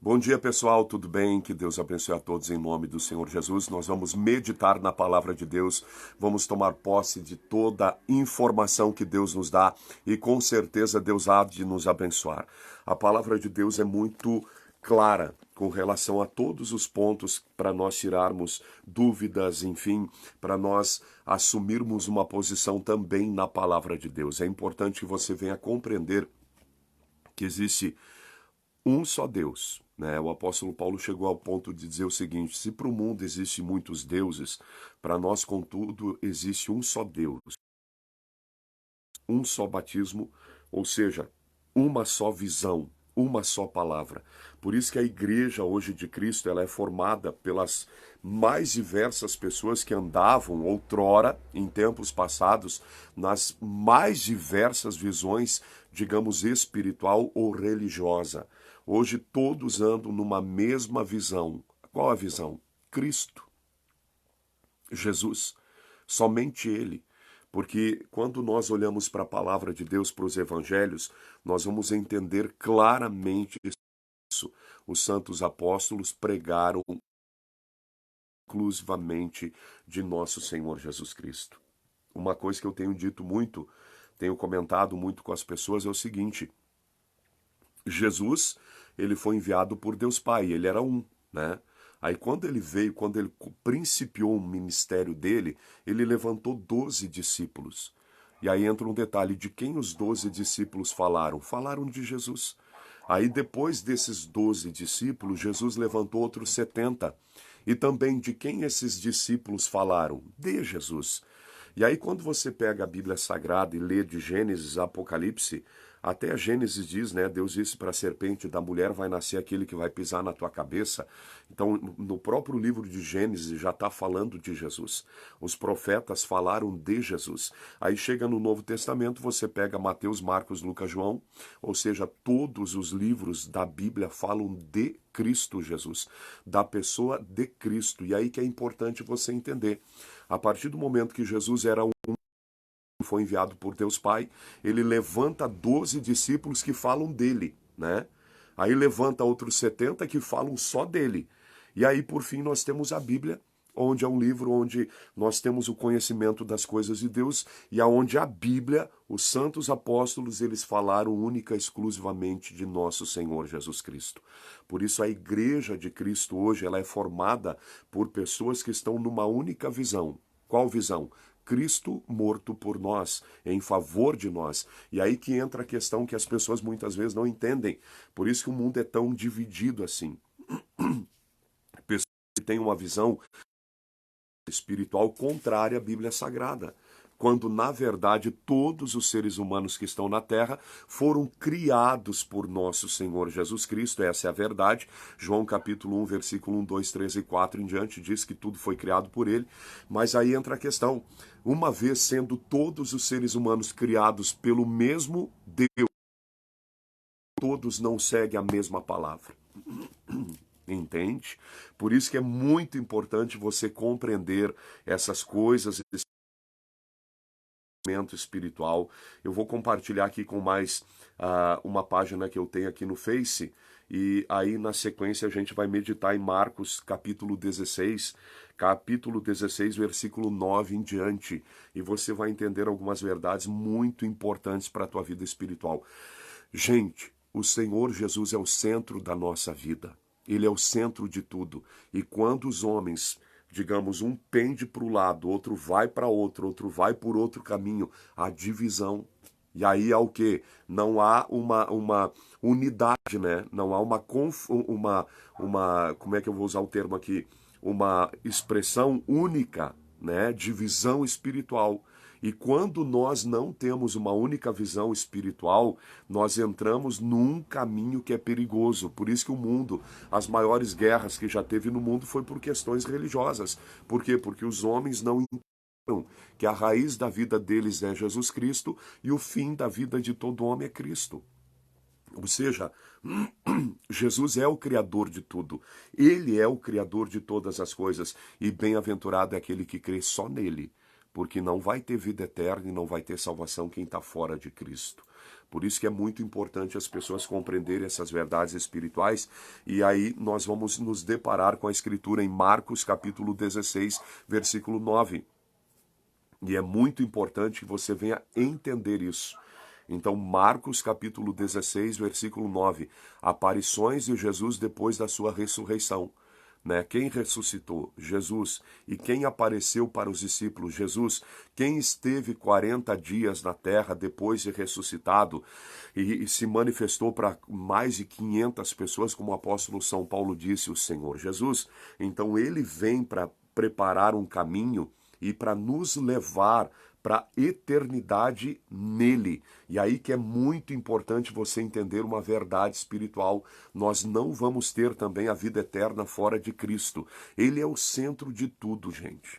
Bom dia, pessoal, tudo bem? Que Deus abençoe a todos em nome do Senhor Jesus. Nós vamos meditar na palavra de Deus, vamos tomar posse de toda a informação que Deus nos dá e com certeza Deus há de nos abençoar. A palavra de Deus é muito clara com relação a todos os pontos para nós tirarmos dúvidas, enfim, para nós assumirmos uma posição também na palavra de Deus. É importante que você venha compreender que existe um só Deus, né? O apóstolo Paulo chegou ao ponto de dizer o seguinte: se para o mundo existem muitos deuses, para nós, contudo, existe um só Deus, um só batismo, ou seja, uma só visão, uma só palavra. Por isso que a igreja hoje de Cristo, ela é formada pelas mais diversas pessoas que andavam outrora, em tempos passados, nas mais diversas visões, digamos, espiritual ou religiosa. Hoje todos andam numa mesma visão. Qual a visão? Cristo, Jesus, somente Ele. Porque quando nós olhamos para a palavra de Deus, para os evangelhos, nós vamos entender claramente isso. Os santos apóstolos pregaram exclusivamente de nosso Senhor Jesus Cristo. Uma coisa que eu tenho dito muito, tenho comentado muito com as pessoas é o seguinte: Jesus, ele foi enviado por Deus Pai, ele era um, né? Aí quando ele veio, quando ele principiou o ministério dele, ele levantou 12 discípulos. E aí entra um detalhe: de quem os 12 discípulos falaram? Falaram de Jesus. Aí depois desses 12 discípulos, Jesus levantou outros 70. E também de quem esses discípulos falaram? De Jesus. E aí quando você pega a Bíblia Sagrada e lê de Gênesis a Apocalipse, até a Gênesis diz, né? Deus disse para a serpente: da mulher vai nascer aquele que vai pisar na tua cabeça. Então, no próprio livro de Gênesis já está falando de Jesus. Os profetas falaram de Jesus. Aí chega no Novo Testamento, você pega Mateus, Marcos, Lucas, João, ou seja, todos os livros da Bíblia falam de Cristo Jesus, da pessoa de Cristo. E aí que é importante você entender. A partir do momento que Jesus era foi enviado por Deus Pai, ele levanta 12 discípulos que falam dele, né? Aí levanta outros 70 que falam só dele. E aí, por fim, nós temos a Bíblia, onde é um livro onde nós temos o conhecimento das coisas de Deus e aonde a Bíblia, os santos apóstolos, eles falaram única e exclusivamente de nosso Senhor Jesus Cristo. Por isso a igreja de Cristo hoje, ela é formada por pessoas que estão numa única visão. Qual visão? Cristo morto por nós, em favor de nós. E aí que entra a questão que as pessoas muitas vezes não entendem. Por isso que o mundo é tão dividido assim. Pessoas que têm uma visão espiritual contrária à Bíblia Sagrada, quando na verdade todos os seres humanos que estão na Terra foram criados por nosso Senhor Jesus Cristo. Essa é a verdade. João capítulo 1, versículo 1, 2, 3 e 4 em diante diz que tudo foi criado por ele. Mas aí entra a questão: uma vez sendo todos os seres humanos criados pelo mesmo Deus, todos não seguem a mesma palavra. Entende? Por isso que é muito importante você compreender essas coisas, esse conhecimento espiritual. Eu vou compartilhar aqui com mais uma página que eu tenho aqui no Face, e aí na sequência a gente vai meditar em Marcos capítulo 16, versículo 9 em diante, e você vai entender algumas verdades muito importantes para a tua vida espiritual. Gente, o Senhor Jesus é o centro da nossa vida. Ele é o centro de tudo. E quando os homens, digamos, um pende para o lado, outro vai para outro vai por outro caminho, há divisão. E aí há o quê? Não há uma unidade, né? Não há como é que eu vou usar o termo aqui? Uma expressão única, né? Divisão espiritual. E quando nós não temos uma única visão espiritual, nós entramos num caminho que é perigoso. Por isso que o mundo, as maiores guerras que já teve no mundo foi por questões religiosas. Por quê? Porque os homens não entenderam que a raiz da vida deles é Jesus Cristo e o fim da vida de todo homem é Cristo. Ou seja, Jesus é o Criador de tudo. Ele é o Criador de todas as coisas. E bem-aventurado é aquele que crê só nele, porque não vai ter vida eterna e não vai ter salvação quem está fora de Cristo. Por isso que é muito importante as pessoas compreenderem essas verdades espirituais. E aí nós vamos nos deparar com a escritura em Marcos capítulo 16, versículo 9. E é muito importante que você venha entender isso. Então, Marcos capítulo 16, versículo 9. Aparições de Jesus depois da sua ressurreição. Né? Quem ressuscitou? Jesus. E quem apareceu para os discípulos? Jesus. Quem esteve 40 dias na terra depois de ressuscitado e se manifestou para mais de 500 pessoas, como o apóstolo São Paulo disse, o Senhor Jesus. Então ele vem para preparar um caminho e para nos levar para a eternidade nele. E aí que é muito importante você entender uma verdade espiritual. Nós não vamos ter também a vida eterna fora de Cristo. Ele é o centro de tudo, gente.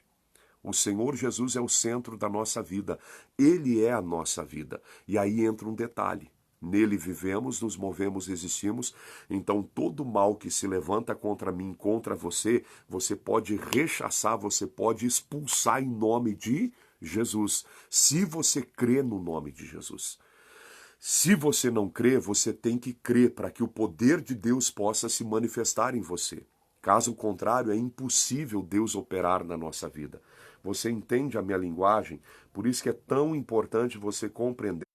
O Senhor Jesus é o centro da nossa vida. Ele é a nossa vida. E aí entra um detalhe. Nele vivemos, nos movemos, existimos. Então todo mal que se levanta contra mim, contra você, você pode rechaçar, você pode expulsar em nome de Jesus. Se você crê no nome de Jesus. Se você não crê, você tem que crer para que o poder de Deus possa se manifestar em você. Caso contrário, é impossível Deus operar na nossa vida. Você entende a minha linguagem? Por isso que é tão importante você compreender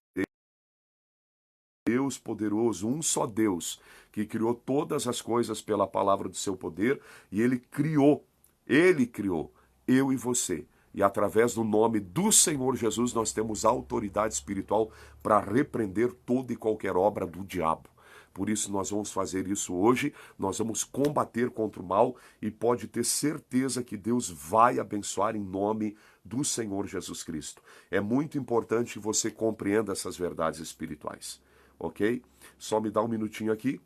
Deus poderoso, um só Deus, que criou todas as coisas pela palavra do seu poder, e ele criou eu e você. E através do nome do Senhor Jesus, nós temos autoridade espiritual para repreender toda e qualquer obra do diabo. Por isso nós vamos fazer isso hoje, nós vamos combater contra o mal e pode ter certeza que Deus vai abençoar em nome do Senhor Jesus Cristo. É muito importante que você compreenda essas verdades espirituais. Ok? Só me dá um minutinho aqui.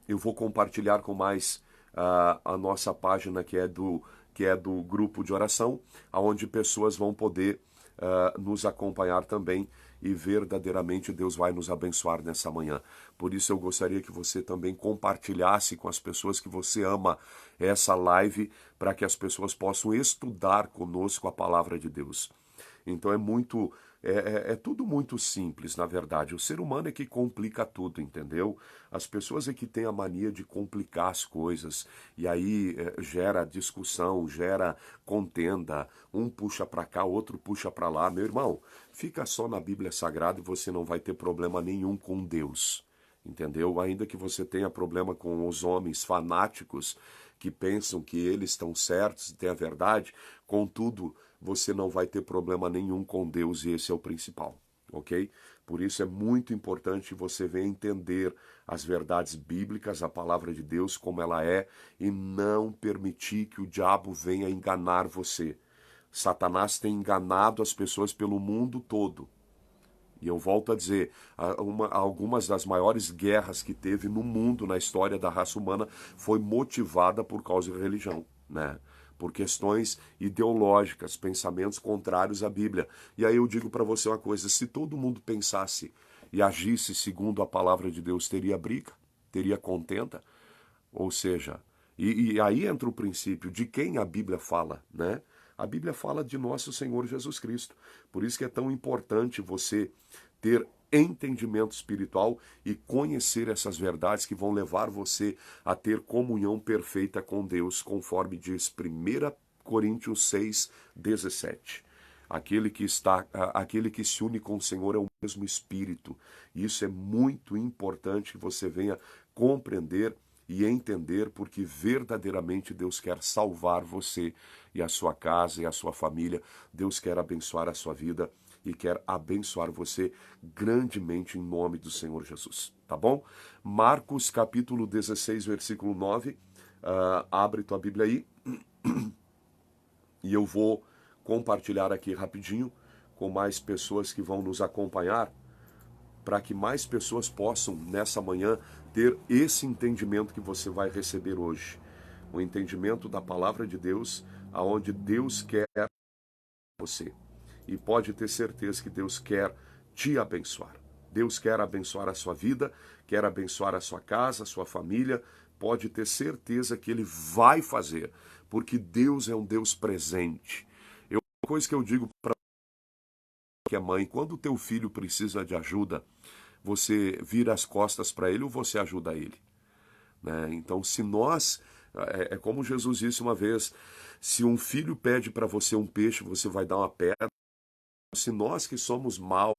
Eu vou compartilhar com mais a nossa página que é do grupo de oração, onde pessoas vão poder nos acompanhar também e verdadeiramente Deus vai nos abençoar nessa manhã. Por isso eu gostaria que você também compartilhasse com as pessoas que você ama essa live, para que as pessoas possam estudar conosco a palavra de Deus. Então é tudo muito simples, na verdade. O ser humano é que complica tudo, entendeu? As pessoas é que têm a mania de complicar as coisas. E aí gera discussão, gera contenda. Um puxa para cá, outro puxa para lá. Meu irmão, fica só na Bíblia Sagrada e você não vai ter problema nenhum com Deus. Entendeu? Ainda que você tenha problema com os homens fanáticos que pensam que eles estão certos e têm a verdade, contudo, você não vai ter problema nenhum com Deus e esse é o principal, ok? Por isso é muito importante você venha entender as verdades bíblicas, a palavra de Deus como ela é e não permitir que o diabo venha enganar você. Satanás tem enganado as pessoas pelo mundo todo. E eu volto a dizer, algumas das maiores guerras que teve no mundo, na história da raça humana, foi motivada por causa de religião, né? Por questões ideológicas, pensamentos contrários à Bíblia. E aí eu digo para você uma coisa, se todo mundo pensasse e agisse segundo a palavra de Deus, teria briga, teria contenda, ou seja, e aí entra o princípio de quem a Bíblia fala, né? A Bíblia fala de nosso Senhor Jesus Cristo. Por isso que é tão importante você ter entendimento espiritual e conhecer essas verdades que vão levar você a ter comunhão perfeita com Deus, conforme diz 1 Coríntios 6, 17. Aquele que se une com o Senhor é o mesmo Espírito. E isso é muito importante que você venha compreender e entender, porque verdadeiramente Deus quer salvar você e a sua casa e a sua família. Deus quer abençoar a sua vida e quer abençoar você grandemente em nome do Senhor Jesus, tá bom? Marcos capítulo 16, versículo 9, abre tua Bíblia aí e eu vou compartilhar aqui rapidinho com mais pessoas que vão nos acompanhar, para que mais pessoas possam, nessa manhã, ter esse entendimento que você vai receber hoje. O entendimento da palavra de Deus, aonde Deus quer você. E pode ter certeza que Deus quer te abençoar. Deus quer abençoar a sua vida, quer abençoar a sua casa, a sua família. Pode ter certeza que Ele vai fazer, porque Deus é um Deus presente. Uma coisa que eu digo para que é mãe, quando o teu filho precisa de ajuda, você vira as costas para ele ou você ajuda ele? Né? Então, se nós, é como Jesus disse uma vez, se um filho pede para você um peixe, você vai dar uma pedra. Se nós que somos maus,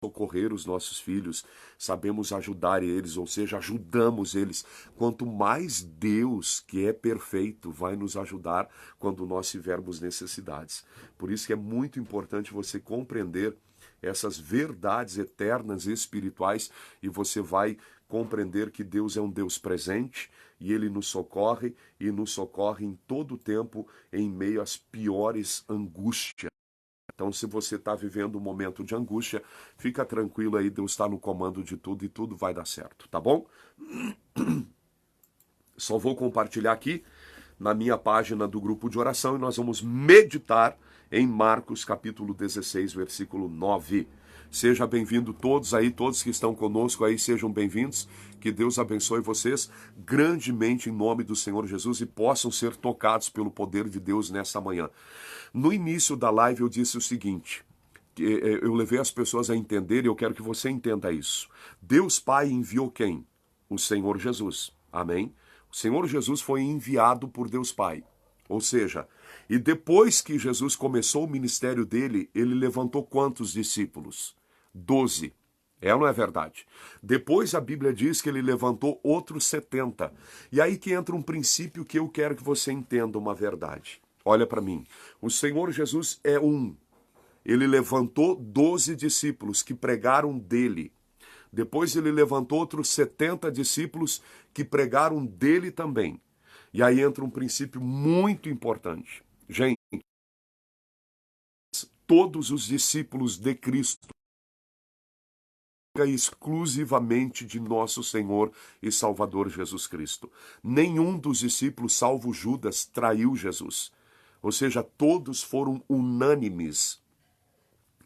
socorrer os nossos filhos, sabemos ajudar eles, ou seja, ajudamos eles. Quanto mais Deus, que é perfeito, vai nos ajudar quando nós tivermos necessidades. Por isso que é muito importante você compreender essas verdades eternas e espirituais e você vai compreender que Deus é um Deus presente e Ele nos socorre e nos socorre em todo o tempo em meio às piores angústias. Então, se você está vivendo um momento de angústia, fica tranquilo aí, Deus está no comando de tudo e tudo vai dar certo, tá bom? Só vou compartilhar aqui na minha página do grupo de oração e nós vamos meditar em Marcos capítulo 16, versículo 9. Seja bem-vindo todos aí, todos que estão conosco aí, sejam bem-vindos. Que Deus abençoe vocês grandemente em nome do Senhor Jesus e possam ser tocados pelo poder de Deus nessa manhã. No início da live eu disse o seguinte, eu levei as pessoas a entender e eu quero que você entenda isso. Deus Pai enviou quem? O Senhor Jesus. Amém? O Senhor Jesus foi enviado por Deus Pai. Ou seja, e depois que Jesus começou o ministério dele, ele levantou quantos discípulos? 12. É ou não é verdade? Depois a Bíblia diz que ele levantou outros 70. E aí que entra um princípio que eu quero que você entenda uma verdade. Olha para mim. O Senhor Jesus é um. Ele levantou 12 discípulos que pregaram dele. Depois ele levantou outros 70 discípulos que pregaram dele também. E aí entra um princípio muito importante. Gente, todos os discípulos de Cristo exclusivamente de nosso Senhor e Salvador Jesus Cristo. Nenhum dos discípulos, salvo Judas, traiu Jesus. Ou seja, todos foram unânimes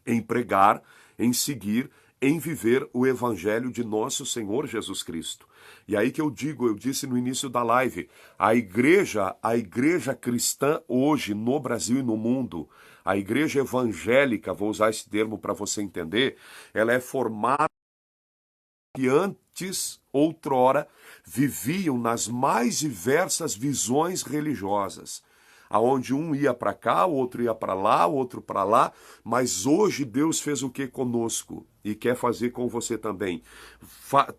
em pregar, em seguir, em viver o evangelho de nosso Senhor Jesus Cristo. E aí que eu disse no início da live, a igreja cristã hoje no Brasil e no mundo, a igreja evangélica, vou usar esse termo para você entender, ela é formada que antes, outrora, viviam nas mais diversas visões religiosas, aonde um ia para cá, o outro ia para lá, o outro para lá, mas hoje Deus fez o que conosco e quer fazer com você também?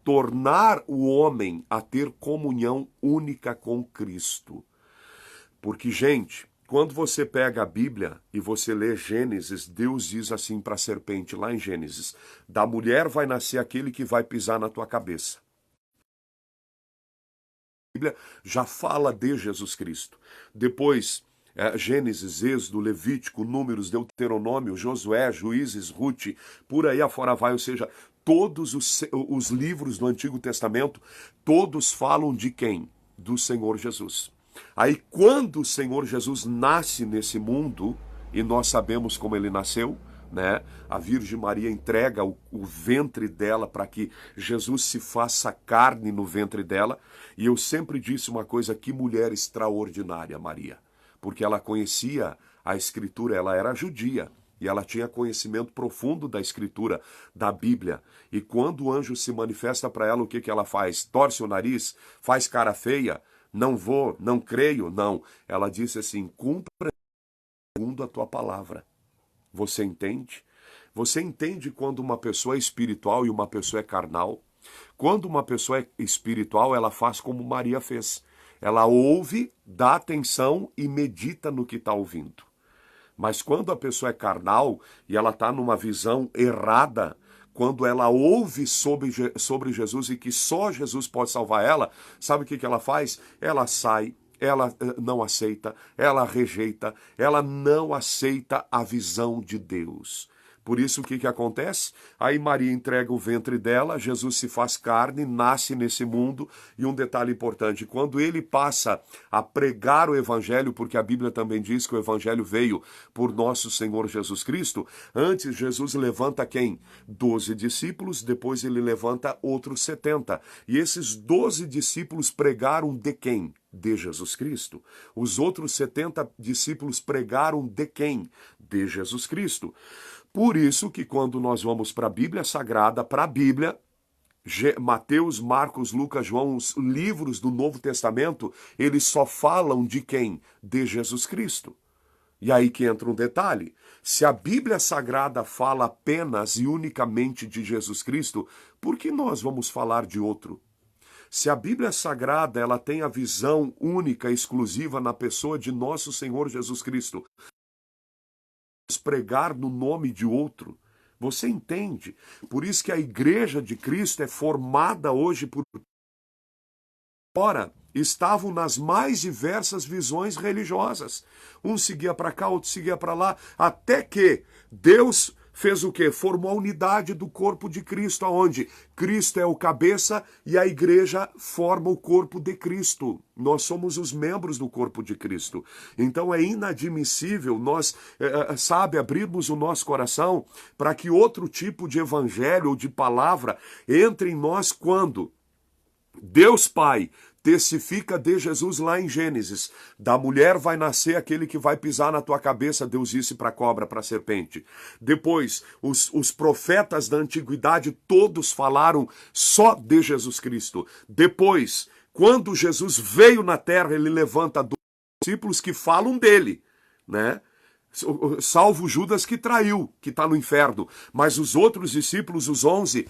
Tornar o homem a ter comunhão única com Cristo. Porque, gente, quando você pega a Bíblia e você lê Gênesis, Deus diz assim para a serpente, lá em Gênesis, da mulher vai nascer aquele que vai pisar na tua cabeça. A Bíblia já fala de Jesus Cristo. Depois, Gênesis, Êxodo, Levítico, Números, Deuteronômio, Josué, Juízes, Ruth, por aí afora vai, ou seja, todos os livros do Antigo Testamento, todos falam de quem? Do Senhor Jesus. Aí quando o Senhor Jesus nasce nesse mundo, e nós sabemos como ele nasceu, né? A Virgem Maria entrega o ventre dela para que Jesus se faça carne no ventre dela. E eu sempre disse uma coisa, que mulher extraordinária, Maria. Porque ela conhecia a Escritura, ela era judia. E ela tinha conhecimento profundo da Escritura, da Bíblia. E quando o anjo se manifesta para ela, o que ela faz? Torce o nariz? Faz cara feia? Não vou, não creio, não. Ela disse assim, cumpra segundo a tua palavra. Você entende? Você entende quando uma pessoa é espiritual e uma pessoa é carnal? Quando uma pessoa é espiritual, ela faz como Maria fez. Ela ouve, dá atenção e medita no que está ouvindo. Mas quando a pessoa é carnal e ela está numa visão errada, quando ela ouve sobre Jesus e que só Jesus pode salvar ela, sabe o que ela faz? Ela sai, ela não aceita, ela rejeita, ela não aceita a visão de Deus. Por isso, o que acontece? Aí Maria entrega o ventre dela, Jesus se faz carne, nasce nesse mundo. E um detalhe importante, quando ele passa a pregar o evangelho, porque a Bíblia também diz que o evangelho veio por nosso Senhor Jesus Cristo, antes Jesus levanta quem? 12 discípulos, depois ele levanta outros 70. E esses 12 discípulos pregaram de quem? De Jesus Cristo. Os outros 70 discípulos pregaram de quem? De Jesus Cristo. Por isso que quando nós vamos para a Bíblia Sagrada, para a Bíblia, Mateus, Marcos, Lucas, João, os livros do Novo Testamento, eles só falam de quem? De Jesus Cristo. E aí que entra um detalhe. Se a Bíblia Sagrada fala apenas e unicamente de Jesus Cristo, por que nós vamos falar de outro? Se a Bíblia Sagrada ela tem a visão única, exclusiva na pessoa de nosso Senhor Jesus Cristo, pregar no nome de outro, você entende? Por isso que a Igreja de Cristo é formada hoje por... Ora, estavam nas mais diversas visões religiosas. Um seguia para cá, outro seguia para lá, até que Deus fez o quê? Formou a unidade do corpo de Cristo, aonde Cristo é o cabeça e a igreja forma o corpo de Cristo. Nós somos os membros do corpo de Cristo. Então é inadmissível nós, abrirmos o nosso coração para que outro tipo de evangelho ou de palavra entre em nós quando Deus Pai testifica de Jesus lá em Gênesis. Da mulher vai nascer aquele que vai pisar na tua cabeça, Deus disse para a cobra, para a serpente. Depois, os profetas da antiguidade todos falaram só de Jesus Cristo. Depois, quando Jesus veio na terra, ele levanta 12 discípulos que falam dele, né? Salvo Judas que traiu, que está no inferno. Mas os outros discípulos, os 11,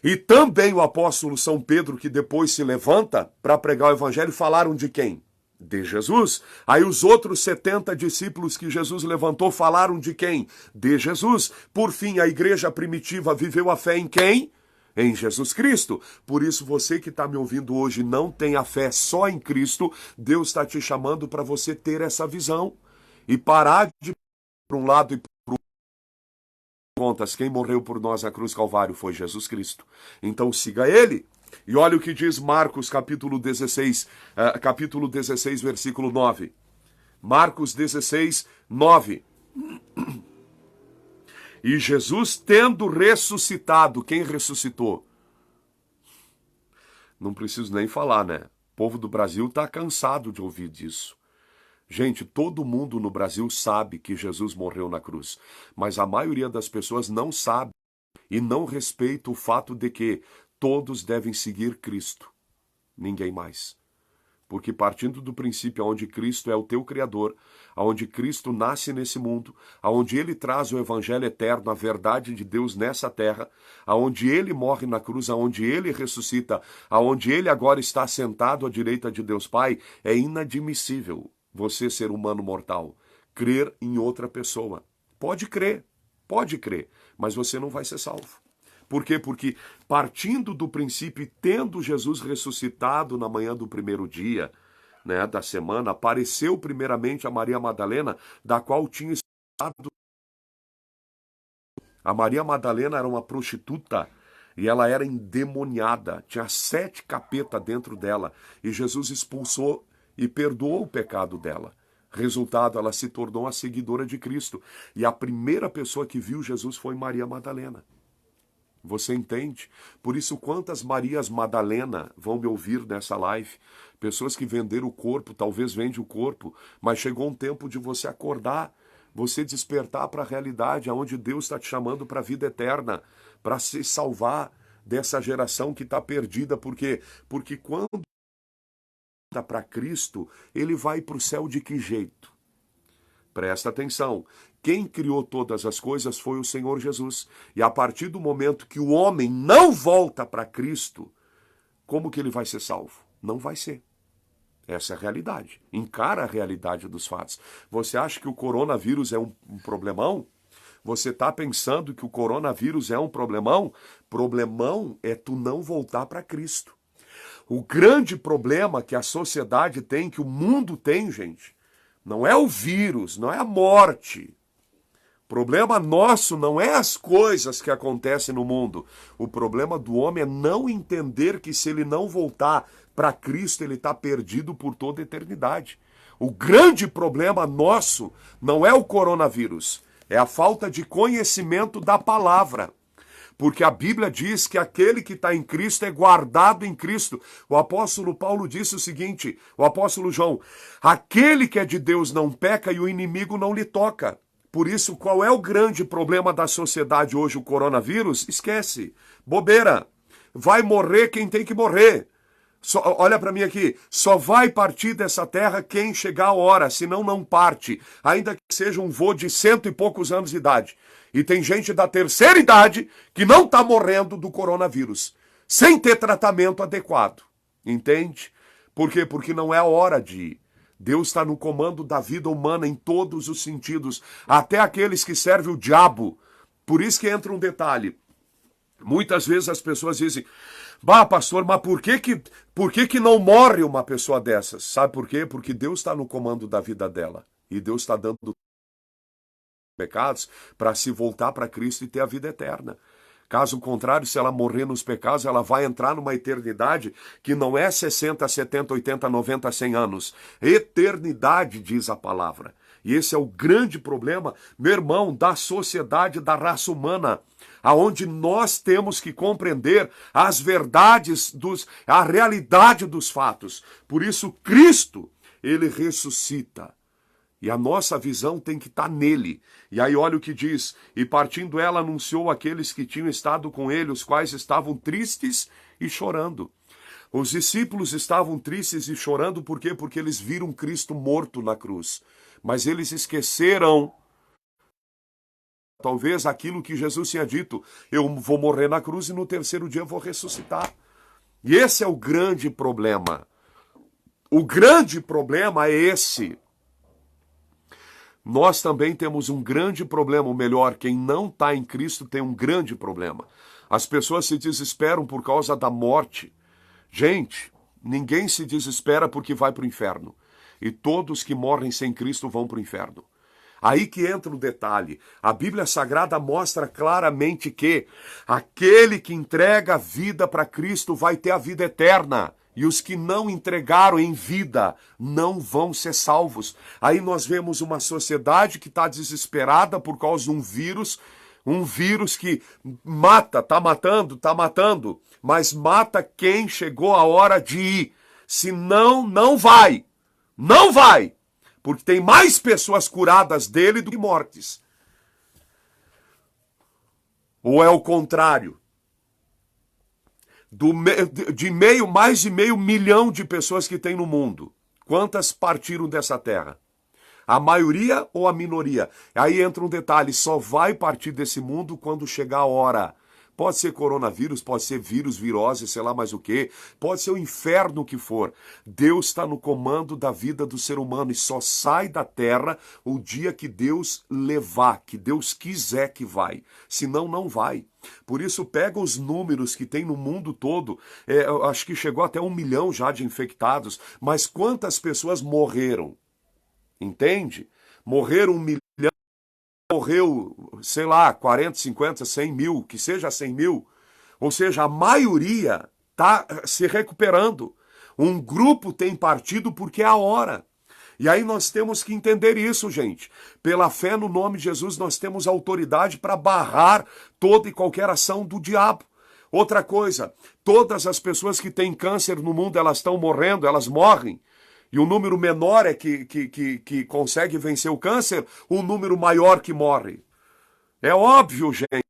e também o apóstolo São Pedro, que depois se levanta para pregar o evangelho, falaram de quem? De Jesus. Aí os outros 70 discípulos que Jesus levantou falaram de quem? De Jesus. Por fim, a igreja primitiva viveu a fé em quem? Em Jesus Cristo. Por isso, você que está me ouvindo hoje não tem a fé só em Cristo, Deus está te chamando para você ter essa visão e parar de para um lado e para o outro. Contas, quem morreu por nós na cruz Calvário foi Jesus Cristo. Então siga ele. E olha o que diz Marcos capítulo 16, versículo 9. Marcos 16, 9. E Jesus tendo ressuscitado, quem ressuscitou? Não preciso nem falar, né? O povo do Brasil está cansado de ouvir disso. Gente, todo mundo no Brasil sabe que Jesus morreu na cruz, mas a maioria das pessoas não sabe e não respeita o fato de que todos devem seguir Cristo, ninguém mais. Porque partindo do princípio onde Cristo é o teu Criador, aonde Cristo nasce nesse mundo, aonde Ele traz o Evangelho eterno, a verdade de Deus nessa terra, aonde Ele morre na cruz, aonde Ele ressuscita, aonde Ele agora está sentado à direita de Deus Pai, é inadmissível você, ser humano mortal, crer em outra pessoa. Pode crer, mas você não vai ser salvo. Por quê? Porque partindo do princípio e tendo Jesus ressuscitado na manhã do primeiro dia, né, da semana, apareceu primeiramente a Maria Madalena, da qual tinha estado. A Maria Madalena era uma prostituta e ela era endemoniada, tinha 7 capetas dentro dela, e Jesus expulsou e perdoou o pecado dela. Resultado, ela se tornou a seguidora de Cristo. E a primeira pessoa que viu Jesus foi Maria Madalena. Você entende? Por isso, quantas Marias Madalena vão me ouvir nessa live? Pessoas que venderam o corpo, talvez vende o corpo, mas chegou um tempo de você acordar, você despertar para a realidade, aonde Deus está te chamando para a vida eterna, para se salvar dessa geração que está perdida. Por quê? Porque quando para Cristo, ele vai para o céu de que jeito? Presta atenção. Quem criou todas as coisas foi o Senhor Jesus. E a partir do momento que o homem não volta para Cristo, como que ele vai ser salvo? Não vai ser. Essa é a realidade. Encara a realidade dos fatos. Você acha que o coronavírus é um problemão? Você está pensando que o coronavírus é um problemão? Problemão é tu não voltar para Cristo. O grande problema que a sociedade tem, que o mundo tem, gente, não é o vírus, não é a morte. O problema nosso não é as coisas que acontecem no mundo. O problema do homem é não entender que se ele não voltar para Cristo, ele está perdido por toda a eternidade. O grande problema nosso não é o coronavírus, é a falta de conhecimento da palavra. Porque a Bíblia diz que aquele que está em Cristo é guardado em Cristo. O apóstolo Paulo disse o seguinte, o apóstolo João: aquele que é de Deus não peca e o inimigo não lhe toca. Por isso, qual é o grande problema da sociedade hoje, o coronavírus? Esquece, bobeira. Vai morrer quem tem que morrer. Olha para mim aqui, só vai partir dessa terra quem chegar a hora, senão não parte, ainda que seja um vô de 100 e poucos anos de idade. E tem gente da terceira idade que não está morrendo do coronavírus, sem ter tratamento adequado, entende? Por quê? Porque não é a hora de ir. Deus está no comando da vida humana em todos os sentidos, até aqueles que servem o diabo. Por isso que entra um detalhe. Muitas vezes as pessoas dizem, bah, pastor, mas por que não morre uma pessoa dessas? Sabe por quê? Porque Deus está no comando da vida dela. E Deus está dando pecados para se voltar para Cristo e ter a vida eterna. Caso contrário, se ela morrer nos pecados, ela vai entrar numa eternidade que não é 60, 70, 80, 90, 100 anos. Eternidade, diz a palavra. E esse é o grande problema, meu irmão, da sociedade, da raça humana, aonde nós temos que compreender as verdades, a realidade dos fatos. Por isso, Cristo, ele ressuscita. E a nossa visão tem que estar nele. E aí olha o que diz. E partindo ela anunciou àqueles que tinham estado com ele, os quais estavam tristes e chorando. Os discípulos estavam tristes e chorando, por quê? Porque eles viram Cristo morto na cruz. Mas eles esqueceram, talvez, aquilo que Jesus tinha dito. Eu vou morrer na cruz e no terceiro dia eu vou ressuscitar. E esse é o grande problema. O grande problema é esse. Nós também temos um grande problema, ou melhor, quem não está em Cristo tem um grande problema. As pessoas se desesperam por causa da morte. Gente, ninguém se desespera porque vai para o inferno. E todos que morrem sem Cristo vão para o inferno. Aí que entra o detalhe. A Bíblia Sagrada mostra claramente que aquele que entrega a vida para Cristo vai ter a vida eterna. E os que não entregaram em vida não vão ser salvos. Aí nós vemos uma sociedade que está desesperada por causa de um vírus que mata, está matando, mas mata quem chegou a hora de ir. Senão, não vai. Não vai. Porque tem mais pessoas curadas dele do que mortes. Ou é o contrário? Mais de meio milhão de pessoas que tem no mundo. Quantas partiram dessa terra? A maioria ou a minoria? Aí entra um detalhe, só vai partir desse mundo quando chegar a hora. Pode ser coronavírus, pode ser vírus, virose, sei lá mais o quê. Pode ser o inferno que for. Deus está no comando da vida do ser humano e só sai da terra o dia que Deus levar, que Deus quiser que vai. Senão, não vai. Por isso, pega os números que tem no mundo todo. Acho que chegou até 1 milhão já de infectados. Mas quantas pessoas morreram? Entende? Morreram 1 milhão. Morreu, sei lá, 40, 50, 100 mil, que seja 100 mil. Ou seja, a maioria está se recuperando. Um grupo tem partido porque é a hora. E aí nós temos que entender isso, gente. Pela fé no nome de Jesus, nós temos autoridade para barrar toda e qualquer ação do diabo. Outra coisa, todas as pessoas que têm câncer no mundo, elas estão morrendo, elas morrem. E o número menor é que consegue vencer o câncer, o número maior que morre. É óbvio, gente.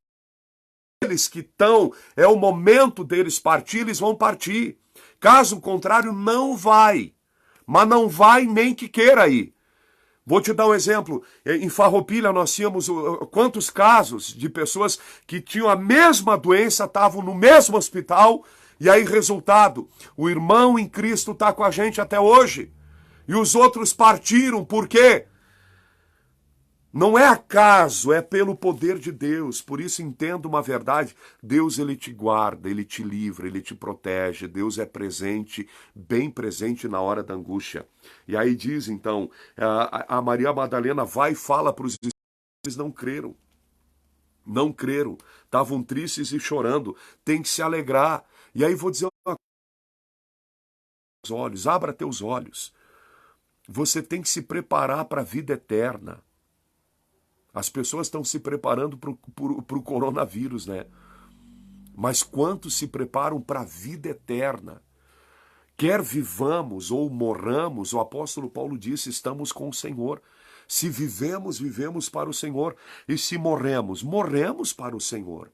Eles que estão, é o momento deles partir, eles vão partir. Caso contrário, não vai. Mas não vai nem que queira ir. Vou te dar um exemplo. Em Farroupilha nós tínhamos quantos casos de pessoas que tinham a mesma doença, estavam no mesmo hospital. E aí, resultado, o irmão em Cristo está com a gente até hoje. E os outros partiram, por quê? Não é acaso, é pelo poder de Deus. Por isso, entenda uma verdade. Deus, ele te guarda, ele te livra, ele te protege. Deus é presente, bem presente na hora da angústia. E aí diz, então, a Maria Madalena vai e fala para os discípulos, eles não creram. Não creram. Estavam tristes e chorando. Tem que se alegrar. E aí vou dizer uma coisa. Abra teus olhos. Você tem que se preparar para a vida eterna. As pessoas estão se preparando para o coronavírus, né? Mas quantos se preparam para a vida eterna? Quer vivamos ou morramos, o apóstolo Paulo disse, estamos com o Senhor. Se vivemos, vivemos para o Senhor. E se morremos, morremos para o Senhor.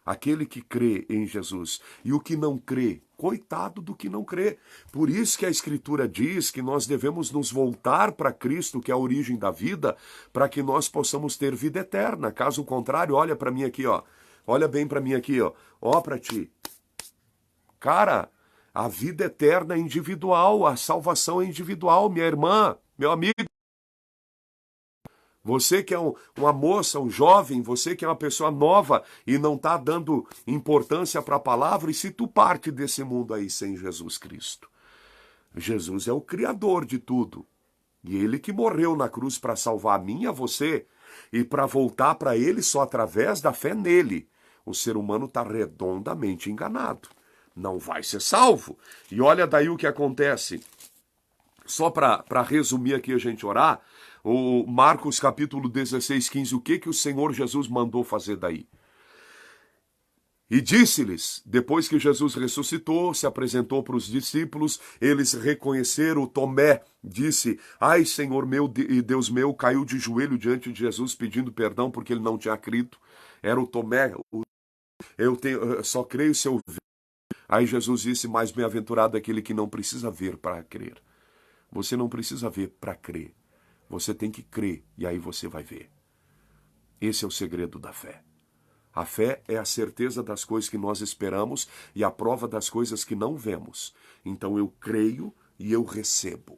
Aquele que crê em Jesus. E o que não crê, coitado do que não crê. Por isso que a Escritura diz que nós devemos nos voltar para Cristo, que é a origem da vida, para que nós possamos ter vida eterna. Caso contrário, olha para mim aqui, ó. Olha bem para mim aqui, ó. Ó para ti. Cara, a vida eterna é individual, a salvação é individual, minha irmã, meu amigo. Você que é uma moça, um jovem, você que é uma pessoa nova e não está dando importância para a palavra, e se tu parte desse mundo aí sem Jesus Cristo? Jesus é o Criador de tudo. E Ele que morreu na cruz para salvar a mim e a você, e para voltar para Ele só através da fé nele. O ser humano está redondamente enganado. Não vai ser salvo. E olha daí o que acontece. Só para resumir aqui a gente orar, o Marcos capítulo 16, 15, o que o Senhor Jesus mandou fazer daí? E disse-lhes, depois que Jesus ressuscitou, se apresentou para os discípulos, eles reconheceram, Tomé disse, ai Senhor meu e Deus meu, caiu de joelho diante de Jesus pedindo perdão porque ele não tinha crido. Era o Tomé, eu só creio se eu ver. Aí Jesus disse, mais bem-aventurado aquele que não precisa ver para crer. Você não precisa ver para crer. Você tem que crer e aí você vai ver. Esse é o segredo da fé. A fé é a certeza das coisas que nós esperamos e a prova das coisas que não vemos. Então eu creio e eu recebo.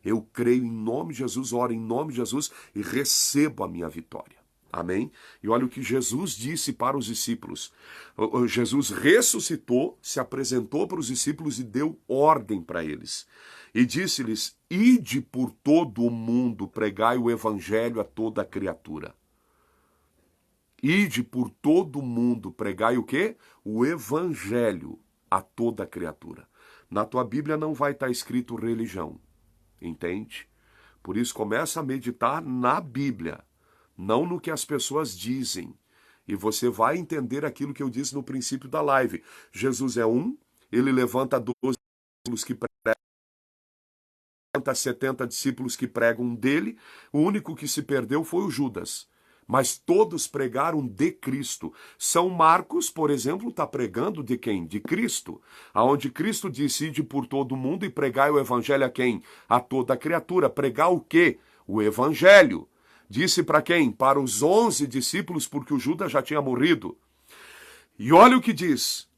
Eu creio em nome de Jesus, oro em nome de Jesus e recebo a minha vitória. Amém? E olha o que Jesus disse para os discípulos. Jesus ressuscitou, se apresentou para os discípulos e deu ordem para eles. E disse-lhes, ide por todo o mundo, pregai o evangelho a toda criatura. Ide por todo o mundo, pregai o quê? O evangelho a toda criatura. Na tua Bíblia não vai estar escrito religião, entende? Por isso começa a meditar na Bíblia, não no que as pessoas dizem. E você vai entender aquilo que eu disse no princípio da live. Jesus é um, ele levanta 12 discípulos que pregam, 70 discípulos que pregam dele, o único que se perdeu foi o Judas. Mas todos pregaram de Cristo. São Marcos, por exemplo, está pregando de quem? De Cristo. Aonde Cristo disse, ide por todo mundo e pregai o evangelho a quem? A toda criatura. Pregar o quê? O evangelho. Disse para quem? Para os 11 discípulos, porque o Judas já tinha morrido. E olha o que diz.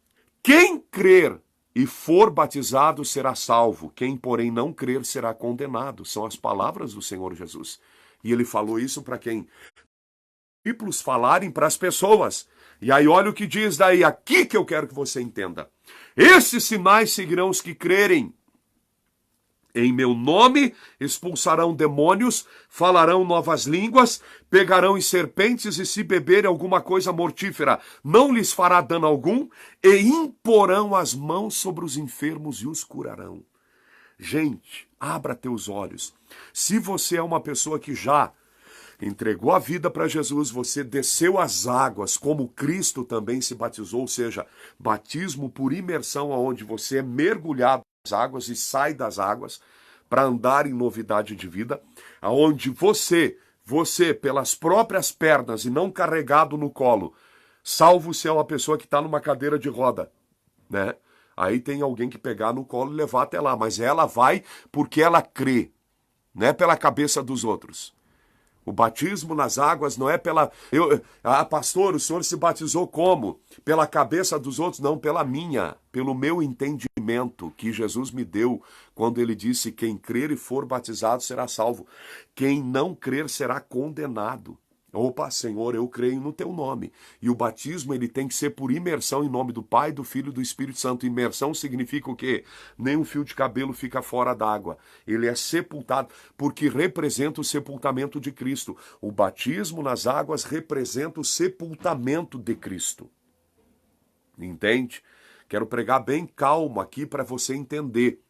Quem crer e for batizado será salvo. Quem, porém, não crer será condenado. São as palavras do Senhor Jesus. E ele falou isso para quem? Discípulos falarem para as pessoas. E aí olha o que diz daí, aqui que eu quero que você entenda. Esses sinais seguirão os que crerem. Em meu nome expulsarão demônios, falarão novas línguas, pegarão em serpentes e se beberem alguma coisa mortífera, não lhes fará dano algum, e imporão as mãos sobre os enfermos e os curarão. Gente, abra teus olhos. Se você é uma pessoa que já entregou a vida para Jesus, você desceu as águas, como Cristo também se batizou, ou seja, batismo por imersão, onde você é mergulhado nas águas e sai das águas para andar em novidade de vida, aonde você, pelas próprias pernas e não carregado no colo, salvo se é uma pessoa que está numa cadeira de roda, né? Aí tem alguém que pegar no colo e levar até lá, mas ela vai porque ela crê, não é pela cabeça dos outros. O batismo nas águas não é pela... pastor, o senhor se batizou como? Pela cabeça dos outros? Não, pela minha, pelo meu entendimento que Jesus me deu quando ele disse, quem crer e for batizado será salvo. Quem não crer será condenado. Opa, Senhor, eu creio no teu nome. E o batismo ele tem que ser por imersão em nome do Pai, do Filho e do Espírito Santo. Imersão significa o quê? Nenhum fio de cabelo fica fora d'água. Ele é sepultado, porque representa o sepultamento de Cristo. O batismo nas águas representa o sepultamento de Cristo. Entende? Quero pregar bem calmo aqui para você entender.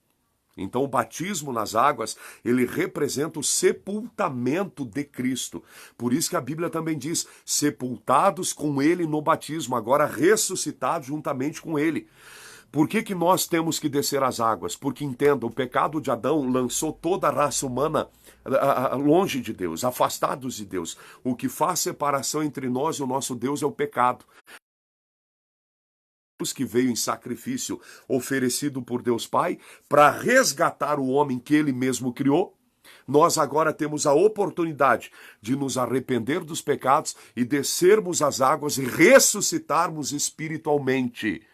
Então o batismo nas águas, ele representa o sepultamento de Cristo. Por isso que a Bíblia também diz, sepultados com ele no batismo, agora ressuscitados juntamente com ele. Por que que nós temos que descer as águas? Porque, entenda, o pecado de Adão lançou toda a raça humana longe de Deus, afastados de Deus. O que faz separação entre nós e o nosso Deus é o pecado. Que veio em sacrifício oferecido por Deus Pai para resgatar o homem que ele mesmo criou. Nós agora temos a oportunidade de nos arrepender dos pecados e descermos as águas e ressuscitarmos espiritualmente.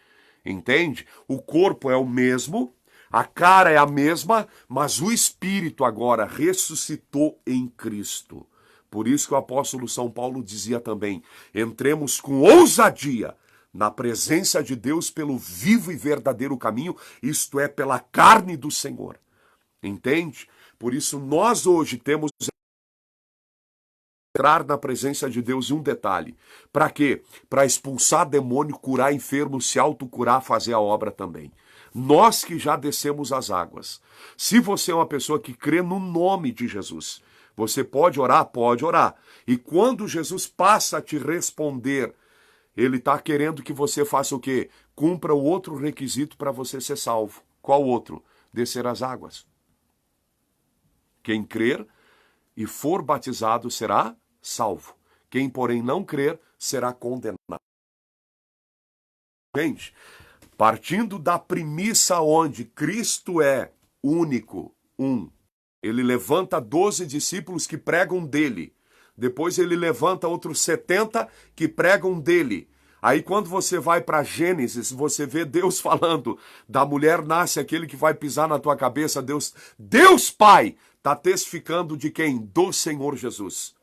Entende? O corpo é o mesmo, a cara é a mesma, mas o espírito agora ressuscitou em Cristo. Por isso que o apóstolo São Paulo dizia também: entremos com ousadia na presença de Deus pelo vivo e verdadeiro caminho, isto é, pela carne do Senhor. Entende? Por isso nós hoje temos que entrar na presença de Deus em um detalhe. Para quê? Para expulsar demônio, curar enfermo, se autocurar, fazer a obra também. Nós que já descemos as águas. Se você é uma pessoa que crê no nome de Jesus, você pode orar? Pode orar. E quando Jesus passa a te responder, ele está querendo que você faça o quê? Cumpra o outro requisito para você ser salvo. Qual outro? Descer as águas. Quem crer e for batizado será salvo. Quem, porém, não crer será condenado. Gente, partindo da premissa onde Cristo é único, ele levanta 12 discípulos que pregam dele. Depois ele levanta outros 70 que pregam dele. Aí quando você vai para Gênesis, você vê Deus falando, da mulher nasce aquele que vai pisar na tua cabeça, Deus Pai está testificando de quem? Do Senhor Jesus.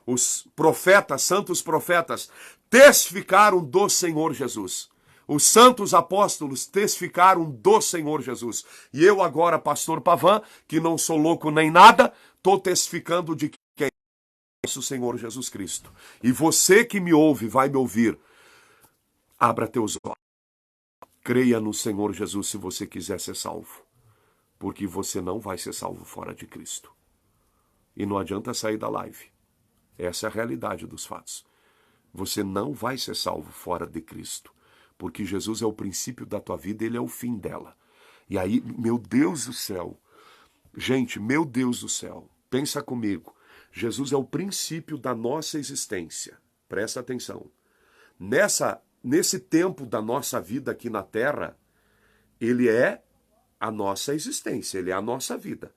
Os profetas, santos profetas, testificaram do Senhor Jesus. Os santos apóstolos testificaram do Senhor Jesus. E eu agora, pastor Pavan, que não sou louco nem nada, estou testificando de quem? O Senhor Jesus Cristo. E você que me ouve, vai me ouvir, abra teus olhos. Creia no Senhor Jesus se você quiser ser salvo. Porque você não vai ser salvo fora de Cristo. E não adianta sair da live. Essa é a realidade dos fatos. Você não vai ser salvo fora de Cristo. Porque Jesus é o princípio da tua vida, ele é o fim dela. E aí, meu Deus do céu. Gente, meu Deus do céu. Pensa comigo. Jesus é o princípio da nossa existência. Presta atenção. Nesse tempo da nossa vida aqui na Terra, ele é a nossa existência, ele é a nossa vida.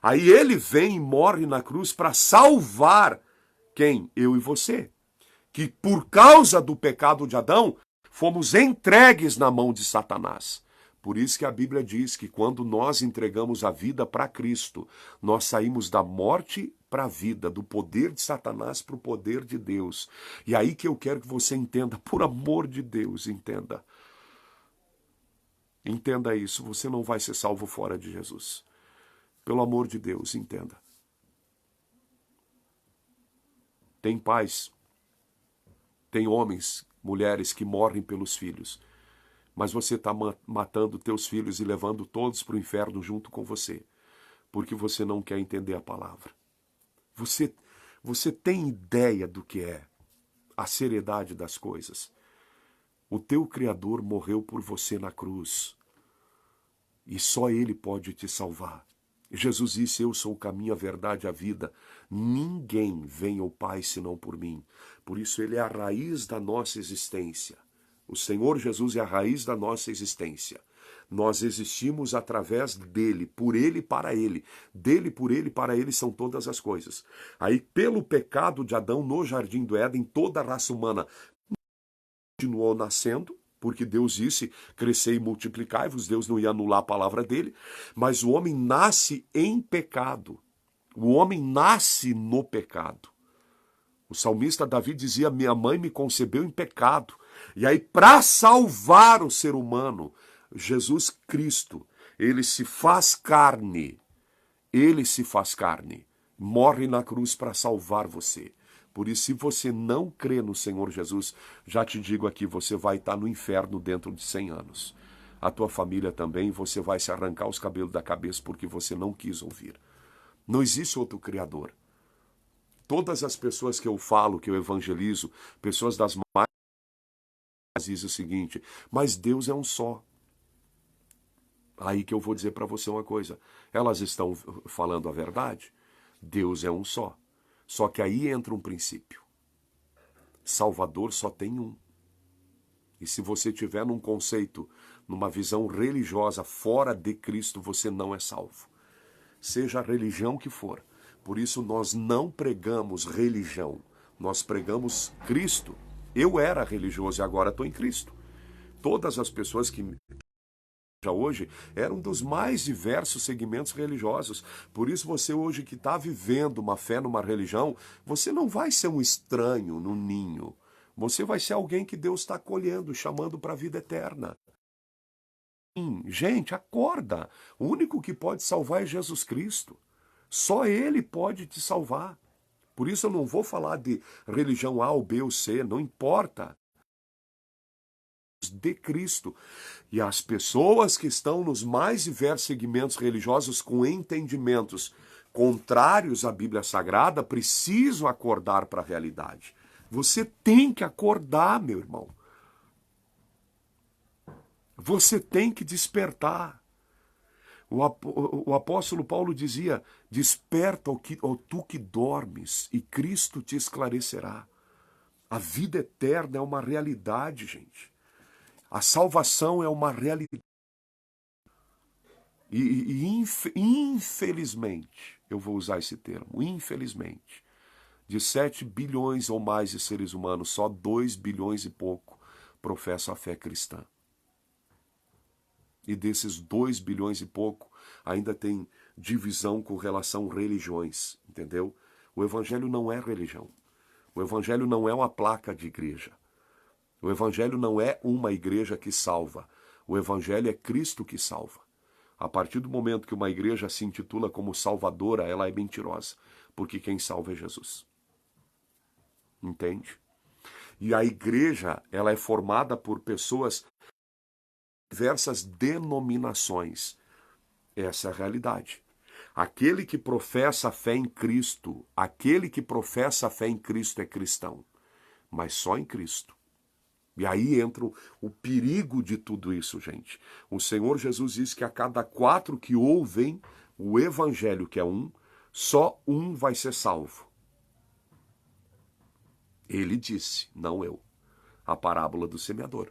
Aí ele vem e morre na cruz para salvar quem? Eu e você. Que por causa do pecado de Adão, fomos entregues na mão de Satanás. Por isso que a Bíblia diz que quando nós entregamos a vida para Cristo, nós saímos da morte para a vida, do poder de Satanás para o poder de Deus. E aí que eu quero que você entenda, por amor de Deus, entenda. Entenda isso, você não vai ser salvo fora de Jesus. Pelo amor de Deus, entenda. Tem pais, tem homens, mulheres que morrem pelos filhos. Mas você está matando teus filhos e levando todos para o inferno junto com você. Porque você não quer entender a palavra. Você tem ideia do que é a seriedade das coisas. O teu Criador morreu por você na cruz. E só Ele pode te salvar. Jesus disse, eu sou o caminho, a verdade e a vida. Ninguém vem ao Pai senão por mim. Por isso Ele é a raiz da nossa existência. O Senhor Jesus é a raiz da nossa existência. Nós existimos através dele, por ele e para ele. Dele, por ele e para ele são todas as coisas. Aí, pelo pecado de Adão no Jardim do Éden, toda a raça humana continuou nascendo, porque Deus disse, crescei e multiplicai-vos, Deus não ia anular a palavra dele, mas o homem nasce em pecado. O homem nasce no pecado. O salmista Davi dizia, minha mãe me concebeu em pecado. E aí, para salvar o ser humano, Jesus Cristo, ele se faz carne. Ele se faz carne. Morre na cruz para salvar você. Por isso, se você não crê no Senhor Jesus, já te digo aqui, você vai estar no inferno dentro de 100 anos. A tua família também, você vai se arrancar os cabelos da cabeça porque você não quis ouvir. Não existe outro Criador. Todas as pessoas que eu falo, que eu evangelizo, pessoas das mais dizem o seguinte, mas Deus é um só. Aí que eu vou dizer para você uma coisa. Elas estão falando a verdade? Deus é um só. Só que aí entra um princípio. Salvador só tem um. E se você tiver num conceito, numa visão religiosa fora de Cristo, você não é salvo. Seja a religião que for. Por isso nós não pregamos religião. Nós pregamos Cristo. Eu era religioso e agora estou em Cristo. Todas as pessoas que já hoje eram dos mais diversos segmentos religiosos. Por isso você hoje que está vivendo uma fé numa religião, você não vai ser um estranho no ninho. Você vai ser alguém que Deus está acolhendo, chamando para a vida eterna. Gente, acorda. O único que pode salvar é Jesus Cristo. Só Ele pode te salvar. Por isso eu não vou falar de religião A ou B ou C, não importa. De Cristo. E as pessoas que estão nos mais diversos segmentos religiosos com entendimentos contrários à Bíblia Sagrada precisam acordar para a realidade. Você tem que acordar, meu irmão. Você tem que despertar. O apóstolo Paulo dizia, desperta, ó tu que dormes, e Cristo te esclarecerá. A vida eterna é uma realidade, gente. A salvação é uma realidade. E infelizmente, eu vou usar esse termo, infelizmente, de 7 bilhões ou mais de seres humanos, só 2 bilhões e pouco professam a fé cristã. E desses 2 bilhões e pouco, ainda tem divisão com relação a religiões, entendeu? O evangelho não é religião. O evangelho não é uma placa de igreja. O evangelho não é uma igreja que salva. O evangelho é Cristo que salva. A partir do momento que uma igreja se intitula como salvadora, ela é mentirosa, porque quem salva é Jesus. Entende? E a igreja, ela é formada por pessoas de diversas denominações. Essa é a realidade. Aquele que professa a fé em Cristo, aquele que professa a fé em Cristo é cristão, mas só em Cristo. E aí entra o perigo de tudo isso, gente. O Senhor Jesus diz que a cada 4 que ouvem o evangelho, que é um, só um vai ser salvo. Ele disse, não eu. A parábola do semeador.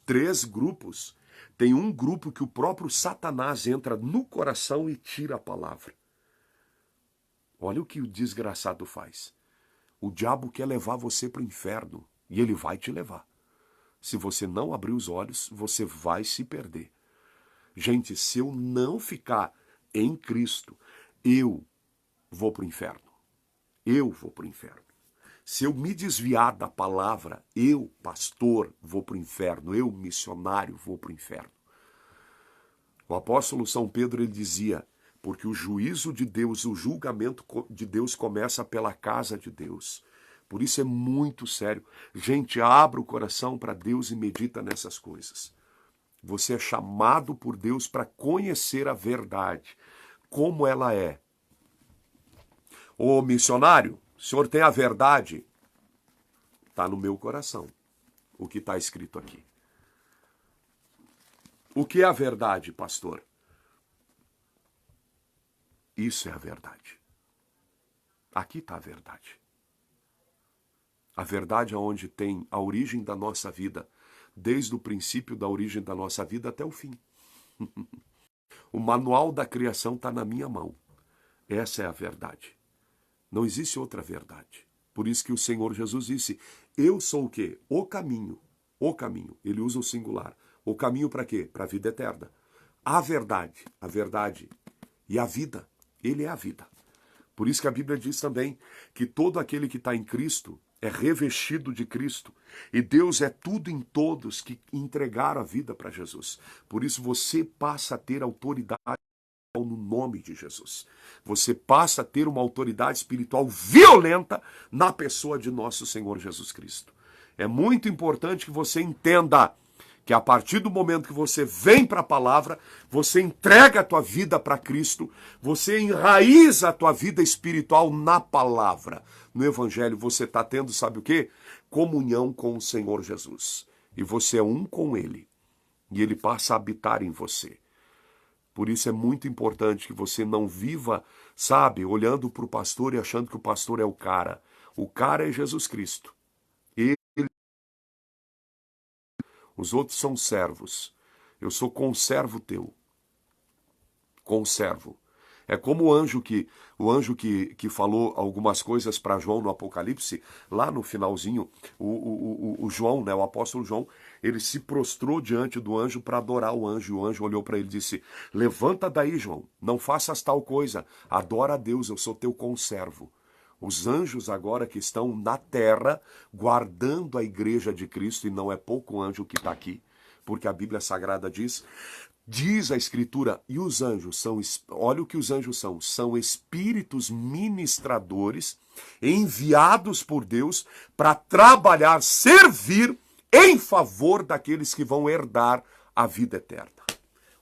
3 grupos. Tem um grupo que o próprio Satanás entra no coração e tira a palavra. Olha o que o desgraçado faz. O diabo quer levar você para o inferno e ele vai te levar. Se você não abrir os olhos, você vai se perder. Gente, se eu não ficar em Cristo, eu vou para o inferno. Eu vou para o inferno. Se eu me desviar da palavra, eu, pastor, vou para o inferno. Eu, missionário, vou para o inferno. O apóstolo São Pedro, ele dizia, porque o juízo de Deus, o julgamento de Deus começa pela casa de Deus. Por isso é muito sério. Gente, abra o coração para Deus e medita nessas coisas. Você é chamado por Deus para conhecer a verdade, como ela é. Ô missionário, o senhor tem a verdade? Está no meu coração, o que está escrito aqui. O que é a verdade, pastor? Isso é a verdade. Aqui está a verdade. A verdade é onde tem a origem da nossa vida, desde o princípio da origem da nossa vida até o fim. O manual da criação está na minha mão. Essa é a verdade. Não existe outra verdade. Por isso que o Senhor Jesus disse, eu sou o quê? O caminho. O caminho. Ele usa o singular. O caminho para quê? Para a vida eterna. A verdade e a vida. Ele é a vida. Por isso que a Bíblia diz também que todo aquele que está em Cristo é revestido de Cristo. E Deus é tudo em todos que entregaram a vida para Jesus. Por isso você passa a ter autoridade no nome de Jesus. Você passa a ter uma autoridade espiritual violenta na pessoa de nosso Senhor Jesus Cristo. É muito importante que você entenda que a partir do momento que você vem para a palavra, você entrega a tua vida para Cristo, você enraiza a tua vida espiritual na palavra. No Evangelho você está tendo, sabe o quê? Comunhão com o Senhor Jesus. E você é um com Ele. E Ele passa a habitar em você. Por isso é muito importante que você não viva, sabe, olhando para o pastor e achando que o pastor é o cara. O cara é Jesus Cristo. Ele, os outros são servos. Eu sou conservo teu. Conservo. É como o anjo que falou algumas coisas para João no Apocalipse, lá no finalzinho, o João, né, o apóstolo João, ele se prostrou diante do anjo para adorar o anjo, e o anjo olhou para ele e disse: levanta daí, João, não faças tal coisa, adora a Deus, eu sou teu conservo. Os anjos agora que estão na terra, guardando a igreja de Cristo, e não é pouco anjo que está aqui, porque a Bíblia Sagrada diz a Escritura, e os anjos são, olha o que os anjos são espíritos ministradores enviados por Deus para trabalhar, servir em favor daqueles que vão herdar a vida eterna.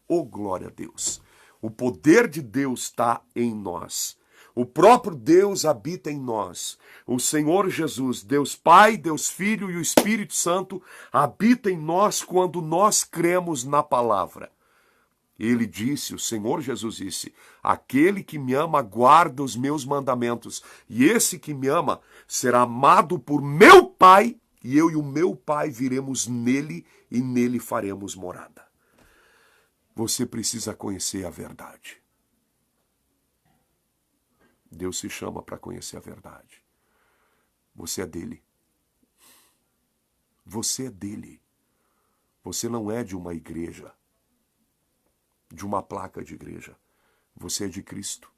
Oh, glória a Deus! O poder de Deus está em nós. O próprio Deus habita em nós. O Senhor Jesus, Deus Pai, Deus Filho e o Espírito Santo habita em nós quando nós cremos na palavra. Ele disse, o Senhor Jesus disse: aquele que me ama guarda os meus mandamentos, e esse que me ama será amado por meu Pai, e eu e o meu Pai viremos nele e nele faremos morada. Você precisa conhecer a verdade. Deus se chama para conhecer a verdade. Você é dele. Você é dele. Você não é de uma igreja, de uma placa de igreja. Você é de Cristo.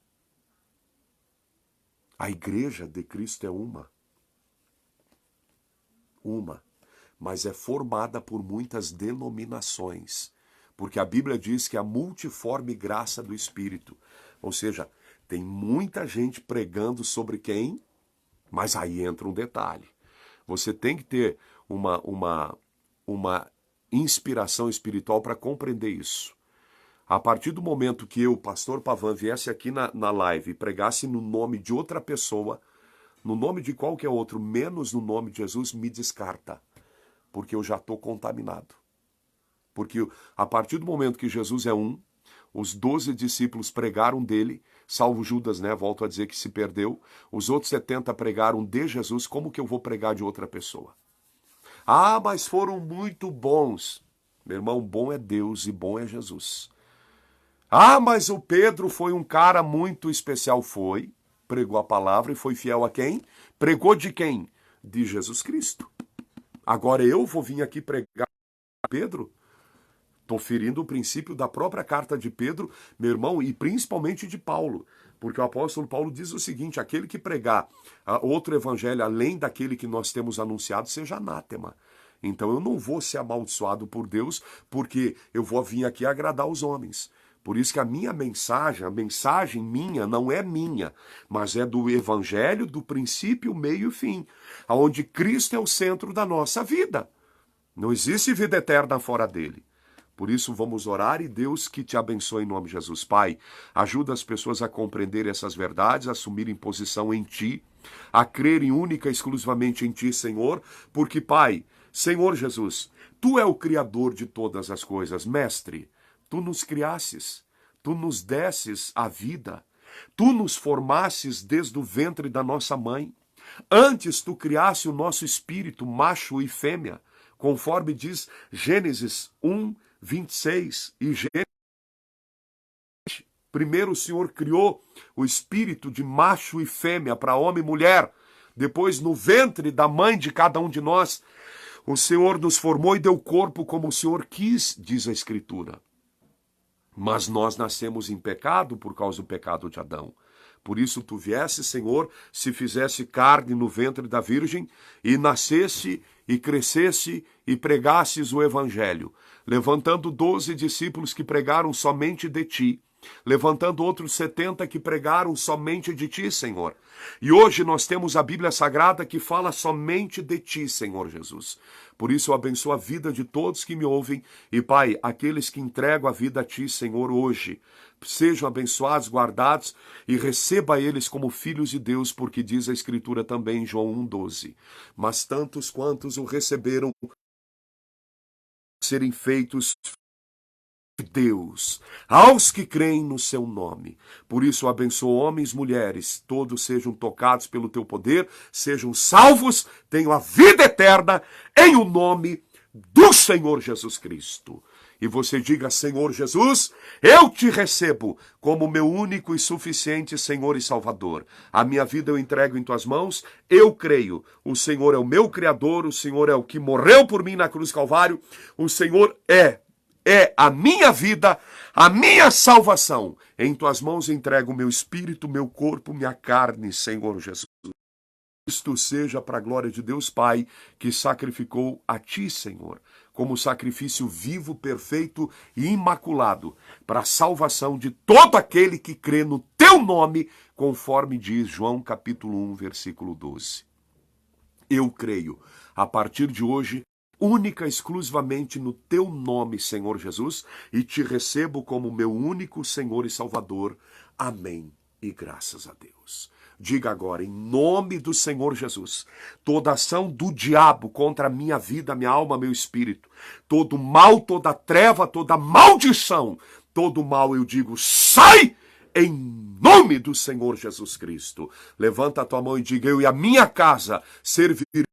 A igreja de Cristo é uma, mas é formada por muitas denominações, porque a Bíblia diz que a multiforme graça do Espírito, ou seja, tem muita gente pregando sobre quem, mas aí entra um detalhe. Você tem que ter uma inspiração espiritual para compreender isso. A partir do momento que eu, pastor Pavan, viesse aqui na live e pregasse no nome de outra pessoa, no nome de qualquer outro, menos no nome de Jesus, me descarta, porque eu já estou contaminado. Porque a partir do momento que Jesus é um, os 12 discípulos pregaram dele, salvo Judas, né? Volto a dizer que se perdeu. Os outros 70 pregaram de Jesus, como que eu vou pregar de outra pessoa? Ah, mas foram muito bons. Meu irmão, bom é Deus e bom é Jesus. Ah, mas o Pedro foi um cara muito especial. Foi, pregou a palavra e foi fiel a quem? Pregou de quem? De Jesus Cristo. Agora eu vou vir aqui pregar a Pedro? Estou ferindo o princípio da própria carta de Pedro, meu irmão, e principalmente de Paulo. Porque o apóstolo Paulo diz o seguinte: aquele que pregar outro evangelho além daquele que nós temos anunciado, seja anátema. Então eu não vou ser amaldiçoado por Deus, porque eu vou vir aqui agradar os homens. Por isso que a mensagem minha não é minha, mas é do evangelho, do princípio, meio e fim, onde Cristo é o centro da nossa vida. Não existe vida eterna fora dele. Por isso vamos orar e Deus que te abençoe em nome de Jesus. Pai, ajuda as pessoas a compreender essas verdades, a assumirem posição em Ti, a crerem única e exclusivamente em Ti, Senhor, porque, Pai, Senhor Jesus, Tu é o Criador de todas as coisas. Mestre, Tu nos criasses, Tu nos desses a vida, Tu nos formasses desde o ventre da nossa mãe. Antes Tu criasse o nosso espírito, macho e fêmea, conforme diz Gênesis 1, 26 e Gênesis. Primeiro o Senhor criou o espírito de macho e fêmea para homem e mulher. Depois, no ventre da mãe de cada um de nós, o Senhor nos formou e deu corpo como o Senhor quis, diz a Escritura. Mas nós nascemos em pecado por causa do pecado de Adão. Por isso tu viesse, Senhor, se fizesse carne no ventre da Virgem e nascesse e crescesse e pregasses o Evangelho, levantando 12 discípulos que pregaram somente de ti, levantando outros 70 que pregaram somente de ti, Senhor. E hoje nós temos a Bíblia Sagrada que fala somente de ti, Senhor Jesus. Por isso eu abençoo a vida de todos que me ouvem e, Pai, aqueles que entregam a vida a ti, Senhor, hoje, sejam abençoados, guardados e receba eles como filhos de Deus, porque diz a Escritura também em João 1,12. Mas tantos quantos o receberam, serem feitos Deus, aos que creem no seu nome. Por isso abençoo homens, mulheres, todos sejam tocados pelo teu poder, sejam salvos, tenham a vida eterna em o nome do Senhor Jesus Cristo. E você diga: Senhor Jesus, eu te recebo como meu único e suficiente Senhor e Salvador. A minha vida eu entrego em tuas mãos, eu creio. O Senhor é o meu Criador, o Senhor é o que morreu por mim na cruz Calvário, o Senhor é a minha vida, a minha salvação. Em tuas mãos entrego o meu espírito, meu corpo, minha carne, Senhor Jesus. Isto seja para a glória de Deus Pai, que sacrificou a ti, Senhor, como sacrifício vivo, perfeito e imaculado, para a salvação de todo aquele que crê no teu nome, conforme diz João capítulo 1, versículo 12. Eu creio, a partir de hoje, única e exclusivamente no teu nome, Senhor Jesus, e te recebo como meu único Senhor e Salvador. Amém. E graças a Deus. Diga agora, em nome do Senhor Jesus, toda ação do diabo contra a minha vida, minha alma, meu espírito, todo mal, toda treva, toda maldição, todo mal, eu digo, sai em nome do Senhor Jesus Cristo. Levanta a tua mão e diga: eu e a minha casa serviremos.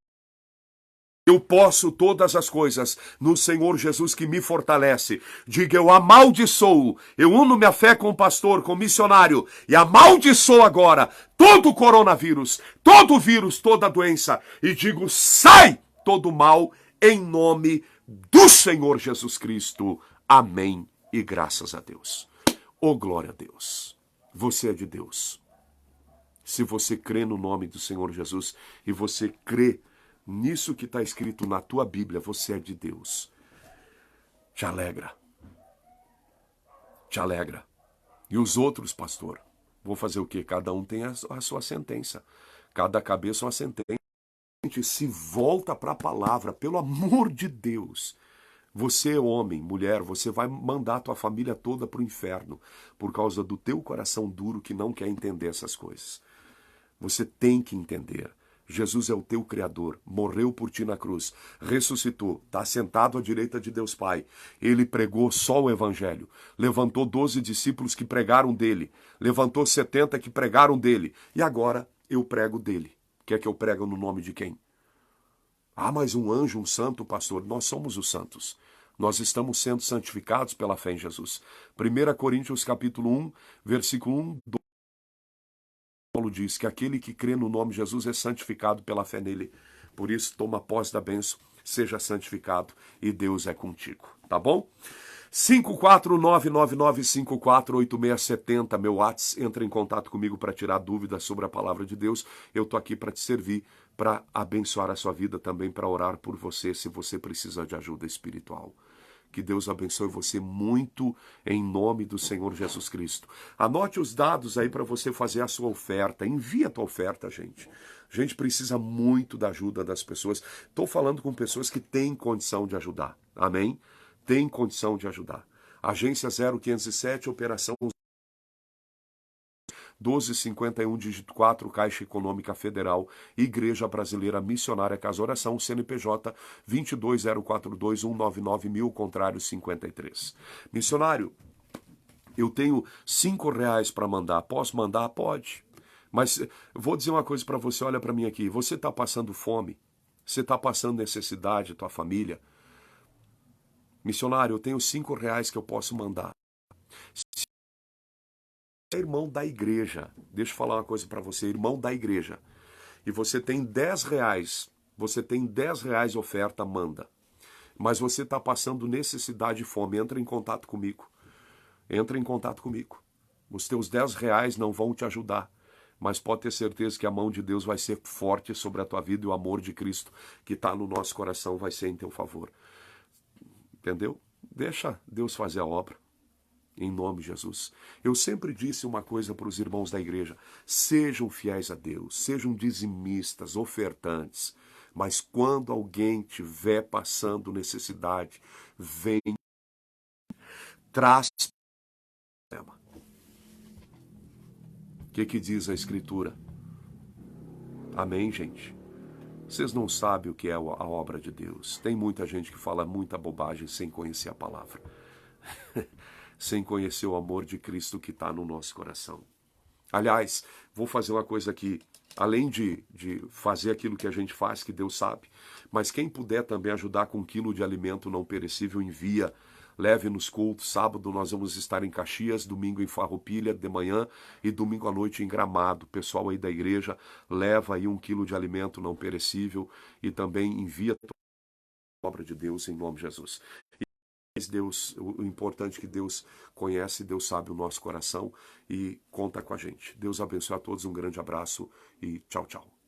Eu posso todas as coisas no Senhor Jesus que me fortalece. Diga: eu amaldiçoo, eu uno minha fé com o pastor, com o missionário, e amaldiçoo agora todo o coronavírus, todo o vírus, toda a doença, e digo: sai todo o mal em nome do Senhor Jesus Cristo. Amém e graças a Deus. Oh, glória a Deus. Você é de Deus. Se você crê no nome do Senhor Jesus e você crê nisso que está escrito na tua Bíblia, você é de Deus. Te alegra. Te alegra. E os outros, pastor? Vou fazer o quê? Cada um tem a sua sentença. Cada cabeça uma sentença. Se volta para a palavra, pelo amor de Deus. Você, homem, mulher, você vai mandar a tua família toda para o inferno por causa do teu coração duro que não quer entender essas coisas. Você tem que entender. Jesus é o teu Criador, morreu por ti na cruz, ressuscitou, está sentado à direita de Deus Pai. Ele pregou só o Evangelho, levantou 12 discípulos que pregaram dele, levantou 70 que pregaram dele, e agora eu prego dele. Quer que eu prego no nome de quem? Ah, mas um anjo, um santo, pastor, nós somos os santos. Nós estamos sendo santificados pela fé em Jesus. 1 Coríntios capítulo 1, versículo 1, 2. Paulo diz que aquele que crê no nome de Jesus é santificado pela fé nele. Por isso, toma posse da bênção, seja santificado e Deus é contigo. Tá bom? 54999548670, meu WhatsApp. Entra em contato comigo para tirar dúvidas sobre a palavra de Deus. Eu tô aqui para te servir, para abençoar a sua vida também, para orar por você se você precisa de ajuda espiritual. Que Deus abençoe você muito em nome do Senhor Jesus Cristo. Anote os dados aí para você fazer a sua oferta. Envia a tua oferta, gente. A gente precisa muito da ajuda das pessoas. Estou falando com pessoas que têm condição de ajudar. Amém? Tem condição de ajudar. Agência 0507, operação 1251, dígito 4, Caixa Econômica Federal, Igreja Brasileira Missionária Casa Oração, CNPJ 22042199.000, contrário 53. Missionário, eu tenho R$5 para mandar. Posso mandar? Pode. Mas vou dizer uma coisa para você, olha para mim aqui. Você está passando fome? Você está passando necessidade, tua família? Missionário, eu tenho R$5 que eu posso mandar. Se é irmão da igreja, deixa eu falar uma coisa para você, irmão da igreja, e você tem R$10, oferta, manda. Mas você está passando necessidade e fome, entra em contato comigo. Entra em contato comigo. Os teus R$10 não vão te ajudar, mas pode ter certeza que a mão de Deus vai ser forte sobre a tua vida e o amor de Cristo que está no nosso coração vai ser em teu favor. Entendeu? Deixa Deus fazer a obra. Em nome de Jesus. Eu sempre disse uma coisa para os irmãos da igreja. Sejam fiéis a Deus. Sejam dizimistas, ofertantes. Mas quando alguém estiver passando necessidade, vem, traz problema. O que diz a Escritura? Amém, gente? Vocês não sabem o que é a obra de Deus. Tem muita gente que fala muita bobagem sem conhecer a palavra. sem conhecer o amor de Cristo que está no nosso coração. Aliás, vou fazer uma coisa aqui, além de fazer aquilo que a gente faz, que Deus sabe, mas quem puder também ajudar com 1 quilo de alimento não perecível, envia, leve nos cultos. Sábado nós vamos estar em Caxias, domingo em Farroupilha de manhã e domingo à noite em Gramado. Pessoal aí da igreja, leva aí 1 quilo de alimento não perecível e também envia a obra de Deus em nome de Jesus. Mas Deus, o importante é que Deus conhece, Deus sabe o nosso coração e conta com a gente. Deus abençoe a todos, um grande abraço e tchau, tchau.